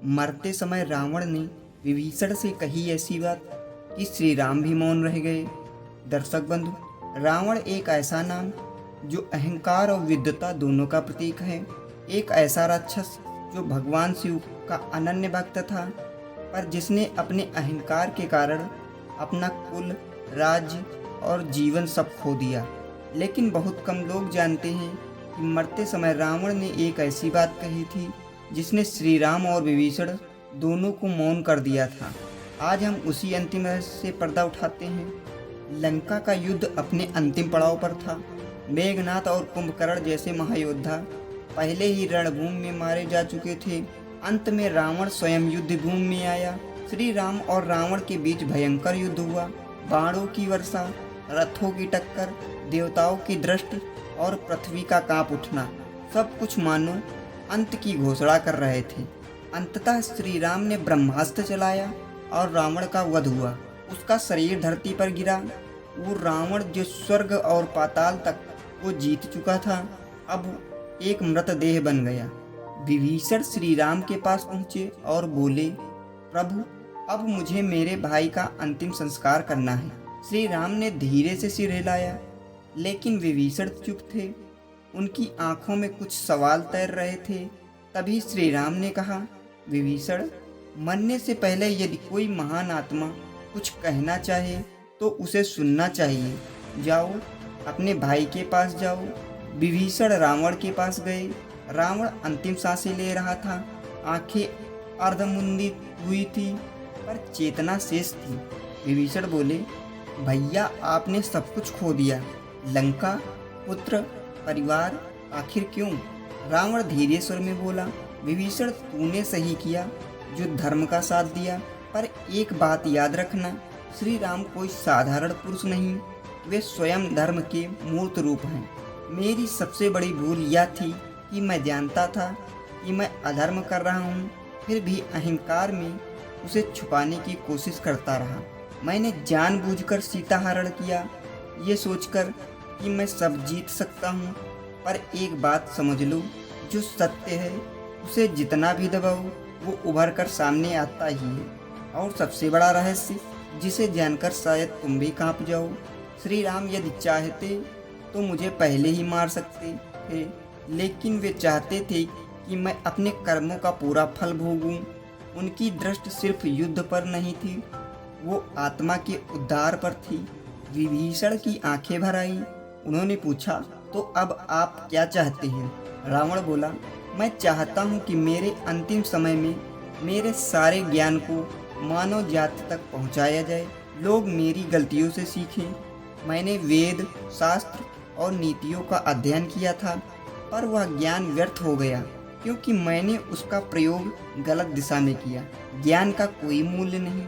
मरते समय रावण ने विभीषण से कही ऐसी बात कि श्री राम भी मौन रह गए। दर्शक बंधु, रावण एक ऐसा नाम जो अहंकार और विद्वता दोनों का प्रतीक है। एक ऐसा राक्षस जो भगवान शिव का अनन्य भक्त था, पर जिसने अपने अहंकार के कारण अपना कुल, राज्य और जीवन सब खो दिया। लेकिन बहुत कम लोग जानते हैं कि मरते समय रावण ने एक ऐसी बात कही थी जिसने श्री राम और विभीषण दोनों को मौन कर दिया था। आज हम उसी अंतिम रहस्य से पर्दा उठाते हैं। लंका का युद्ध अपने अंतिम पड़ाव पर था। मेघनाथ और कुंभकर्ण जैसे महायोद्धा पहले ही रणभूमि में मारे जा चुके थे। अंत में रावण स्वयं युद्ध भूमि में आया। श्री राम और रावण के बीच भयंकर युद्ध हुआ। बाणों की वर्षा, रथों की टक्कर, देवताओं की दृष्टि और पृथ्वी का कांप उठना, सब कुछ मानो अंत की घोषणा कर रहे थे। अंततः श्री राम ने ब्रह्मास्त्र चलाया और रावण का वध हुआ। उसका शरीर धरती पर गिरा। वो रावण जो स्वर्ग और पाताल तक वो जीत चुका था, अब एक मृतदेह बन गया। विभीषण श्री राम के पास पहुंचे और बोले, प्रभु, अब मुझे मेरे भाई का अंतिम संस्कार करना है। श्री राम ने धीरे से सिर हिलाया, लेकिन विभीषण चुप थे। उनकी आंखों में कुछ सवाल तैर रहे थे। तभी श्री राम ने कहा, विभीषण, मरने से पहले यदि कोई महान आत्मा कुछ कहना चाहे तो उसे सुनना चाहिए। जाओ, अपने भाई के पास जाओ। विभीषण रावण के पास गए। रावण अंतिम सांसें ले रहा था। आंखें अर्धमुंदी हुई थी, पर चेतना शेष थी। विभीषण बोले, भैया, आपने सब कुछ खो दिया, लंका, पुत्र, परिवार, आखिर क्यों? रावण धीरे स्वर में बोला, विभीषण, तूने सही किया जो धर्म का साथ दिया, पर एक बात याद रखना, श्री राम कोई साधारण पुरुष नहीं, वे स्वयं धर्म के मूर्त रूप हैं। मेरी सबसे बड़ी भूल यह थी कि मैं जानता था कि मैं अधर्म कर रहा हूँ, फिर भी अहंकार में उसे छुपाने की कोशिश करता रहा। मैंने जानबूझकर सीता हरण किया, ये सोचकर कि मैं सब जीत सकता हूँ। पर एक बात समझ लो, जो सत्य है उसे जितना भी दबाओ वो उभर कर सामने आता ही है। और सबसे बड़ा रहस्य, जिसे जानकर शायद तुम भी कांप जाओ, श्री राम यदि चाहते तो मुझे पहले ही मार सकते थे, लेकिन वे चाहते थे कि मैं अपने कर्मों का पूरा फल भोगूं। उनकी दृष्टि सिर्फ युद्ध पर नहीं थी, वो आत्मा के उद्धार पर थी। विभीषण की आंखें भर आईं। उन्होंने पूछा, तो अब आप क्या चाहते हैं? रावण बोला, मैं चाहता हूँ कि मेरे अंतिम समय में मेरे सारे ज्ञान को मानव जाति तक पहुँचाया जाए। लोग मेरी गलतियों से सीखें। मैंने वेद, शास्त्र और नीतियों का अध्ययन किया था, पर वह ज्ञान व्यर्थ हो गया क्योंकि मैंने उसका प्रयोग गलत दिशा में किया। ज्ञान का कोई मूल्य नहीं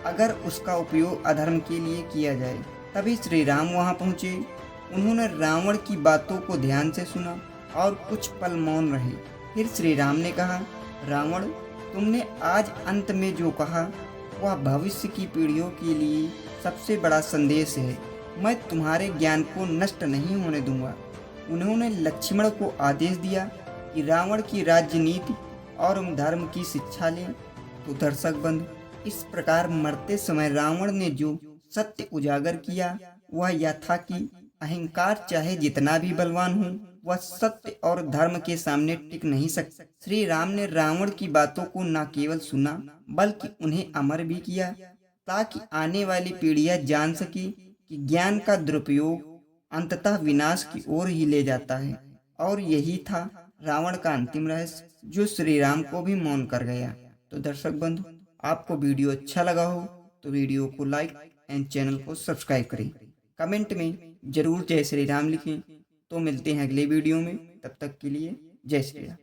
अगर उसका उपयोग अधर्म के लिए किया जाए। तभी श्री राम वहाँ पहुँचे। उन्होंने रावण की बातों को ध्यान से सुना और कुछ पल मौन रहे। फिर श्री राम ने कहा, रावण, तुमने आज अंत में जो कहा वह भविष्य की पीढ़ियों के लिए सबसे बड़ा संदेश है। मैं तुम्हारे ज्ञान को नष्ट नहीं होने दूंगा। उन्होंने लक्ष्मण को आदेश दिया कि रावण की राजनीति और धर्म की शिक्षा लें। तो दर्शक बंधु, इस प्रकार मरते समय रावण ने जो सत्य उजागर किया वह यह था कि अहंकार चाहे जितना भी बलवान हो, वह सत्य और धर्म के सामने टिक नहीं सकता। श्री राम ने रावण की बातों को न केवल सुना बल्कि उन्हें अमर भी किया, ताकि आने वाली पीढ़ियां जान सके कि ज्ञान का दुरुपयोग अंततः विनाश की ओर ही ले जाता है। और यही था रावण का अंतिम रहस्य, जो श्री राम को भी मौन कर गया। तो दर्शक बंधु, आपको वीडियो अच्छा लगा हो तो वीडियो को लाइक एंड चैनल को सब्सक्राइब करें। कमेंट में जरूर जय श्री राम लिखें। तो मिलते हैं अगले वीडियो में, तब तक के लिए जय श्री राम।